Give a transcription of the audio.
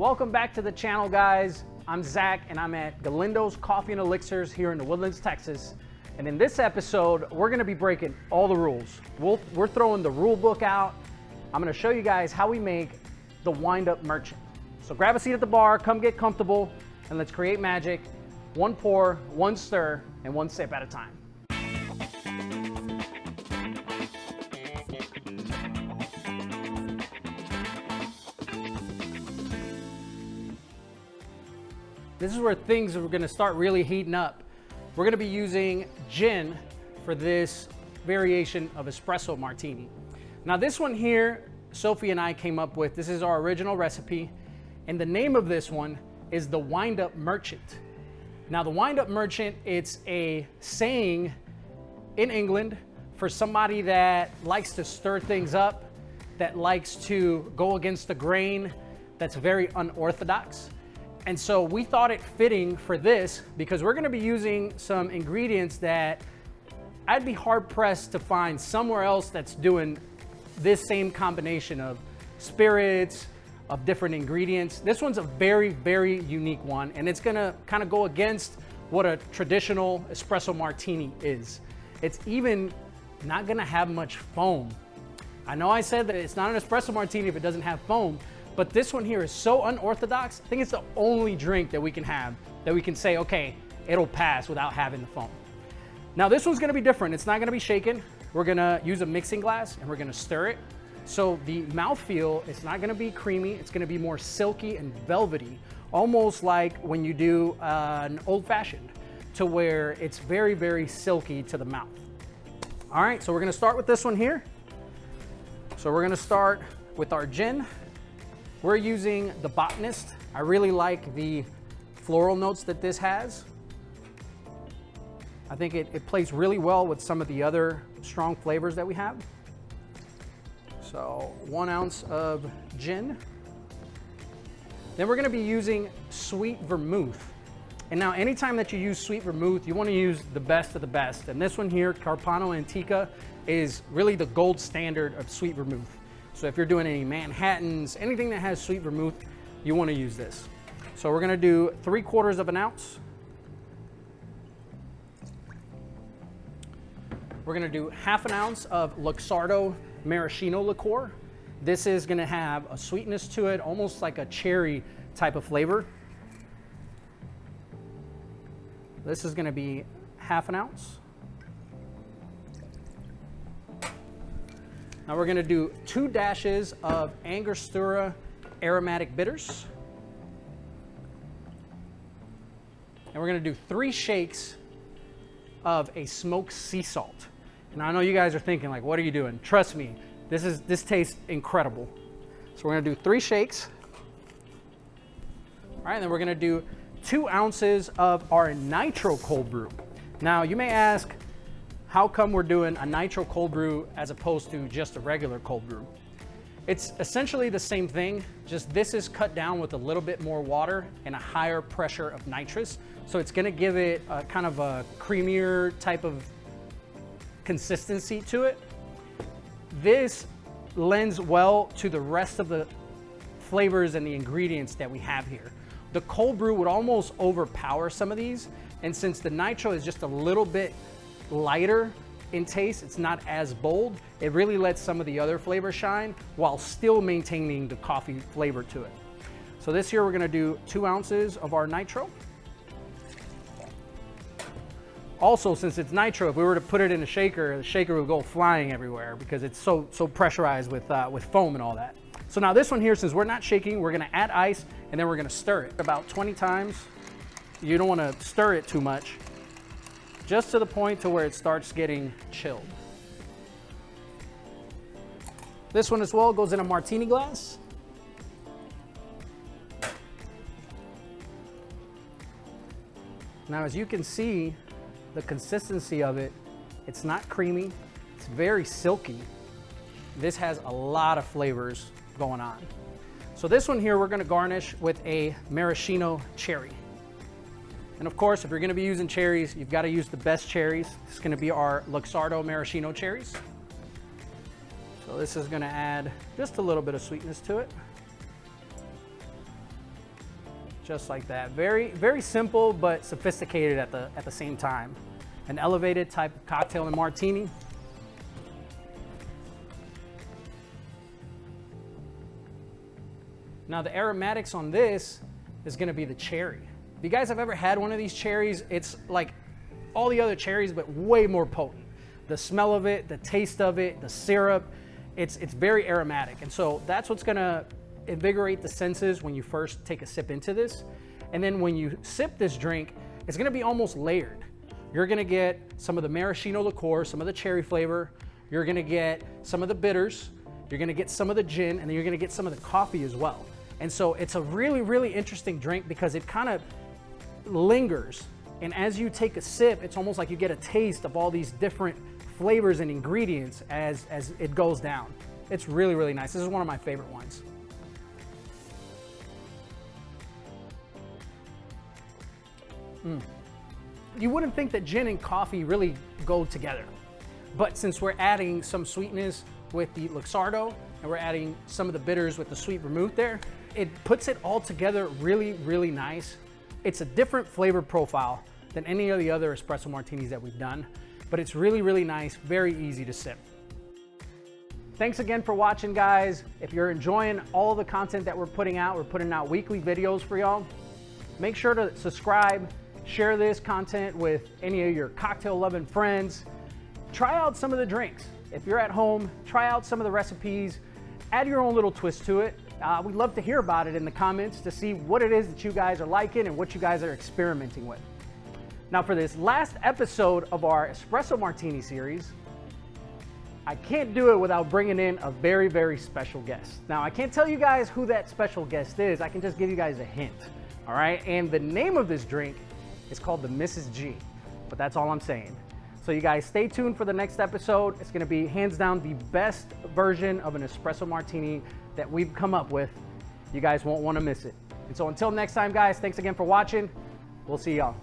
Welcome back to the channel, guys. I'm Zach and I'm at Galindo's Coffee and Elixirs here in the Woodlands, Texas. And in this episode, we're gonna be breaking all the rules. We're throwing the rule book out. I'm gonna show you guys how we make the wind-up merchant. So grab a seat at the bar, come get comfortable, and let's create magic. One pour, one stir, and one sip at a time. This is where things are gonna start really heating up. We're gonna be using gin for this variation of Espresso Martini. Now this one here, Sophie and I came up with. This is our original recipe, and the name of this one is the Wind-Up Merchant. Now the Wind-Up Merchant, it's a saying in England for somebody that likes to stir things up, that likes to go against the grain, that's very unorthodox. And so we thought it fitting for this because we're gonna be using some ingredients that I'd be hard pressed to find somewhere else that's doing this same combination of spirits, of different ingredients. This one's a very, very unique one, and it's gonna kind of go against what a traditional espresso martini is. It's even not gonna have much foam. I know I said that it's not an espresso martini if it doesn't have foam, but this one here is so unorthodox. I think it's the only drink that we can have that we can say, okay, it'll pass without having the foam. Now this one's gonna be different. It's not gonna be shaken. We're gonna use a mixing glass and we're gonna stir it. So the mouthfeel, it's not gonna be creamy. It's gonna be more silky and velvety, almost like when you do an old fashioned, to where it's very, very silky to the mouth. All right, so we're gonna start with this one here. So we're gonna start with our gin. We're using the Botanist. I really like the floral notes that this has. I think it plays really well with some of the other strong flavors that we have. So 1 ounce of gin. Then we're gonna be using Sweet Vermouth. And now anytime that you use Sweet Vermouth, you wanna use the best of the best. And this one here, Carpano Antica, is really the gold standard of Sweet Vermouth. So if you're doing any Manhattans, anything that has Sweet Vermouth, you wanna use this. So we're gonna do 3/4 of an ounce. We're gonna do 1/2 ounce of Luxardo Maraschino liqueur. This is gonna have a sweetness to it, almost like a cherry type of flavor. This is gonna be 1/2 ounce. Now we're gonna do 2 dashes of Angostura aromatic bitters. And we're gonna do 3 shakes of a smoked sea salt. And I know you guys are thinking like, what are you doing? Trust me, this tastes incredible. So we're gonna do 3 shakes. All right, and then we're gonna do 2 ounces of our Nitro cold brew. Now you may ask, how come we're doing a Nitro cold brew as opposed to just a regular cold brew? It's essentially the same thing, just this is cut down with a little bit more water and a higher pressure of nitrous. So it's gonna give it a kind of a creamier type of consistency to it. This lends well to the rest of the flavors and the ingredients that we have here. The cold brew would almost overpower some of these, and since the Nitro is just a little bit lighter in taste, it's not as bold, it really lets some of the other flavors shine while still maintaining the coffee flavor to it. So this here we're gonna do 2 ounces of our Nitro. Also, since it's Nitro, if we were to put it in a shaker, the shaker would go flying everywhere because it's so pressurized with foam and all that. So now this one here, since we're not shaking, we're gonna add ice and then we're gonna stir it about 20 times. You don't wanna stir it too much, just to the point to where it starts getting chilled. This one as well goes in a martini glass. Now as you can see, the consistency of it, it's not creamy, it's very silky. This has a lot of flavors going on. So this one here, we're gonna garnish with a maraschino cherry. And of course, if you're gonna be using cherries, you've gotta use the best cherries. It's gonna be our Luxardo maraschino cherries. So this is gonna add just a little bit of sweetness to it. Just like that. Very, very simple, but sophisticated at the same time. An elevated type of cocktail and martini. Now the aromatics on this is gonna be the cherry. If you guys have ever had one of these cherries, it's like all the other cherries, but way more potent. The smell of it, the taste of it, the syrup, it's very aromatic. And so that's what's gonna invigorate the senses when you first take a sip into this. And then when you sip this drink, it's gonna be almost layered. You're gonna get some of the maraschino liqueur, some of the cherry flavor, you're gonna get some of the bitters, you're gonna get some of the gin, and then you're gonna get some of the coffee as well. And so it's a really, really interesting drink because it kind of lingers. And as you take a sip, it's almost like you get a taste of all these different flavors and ingredients as it goes down. It's really, really nice. This is one of my favorite ones. You wouldn't think that gin and coffee really go together. But since we're adding some sweetness with the Luxardo and we're adding some of the bitters with the Sweet Vermouth there, it puts it all together really, really nice. It's a different flavor profile than any of the other espresso martinis that we've done, but it's really, really nice, very easy to sip. Thanks again for watching, guys. If you're enjoying all the content that we're putting out weekly videos for y'all. Make sure to subscribe, share this content with any of your cocktail-loving friends. Try out some of the drinks. If you're at home, try out some of the recipes, add your own little twist to it. We'd love to hear about it in the comments to see what it is that you guys are liking and what you guys are experimenting with. Now for this last episode of our Espresso Martini series, I can't do it without bringing in a very, very special guest. Now I can't tell you guys who that special guest is, I can just give you guys a hint, all right? And the name of this drink is called the Mrs. G, but that's all I'm saying. So you guys stay tuned for the next episode. It's gonna be hands down the best version of an espresso martini that we've come up with. You guys won't wanna miss it. And so until next time, guys, thanks again for watching. We'll see y'all.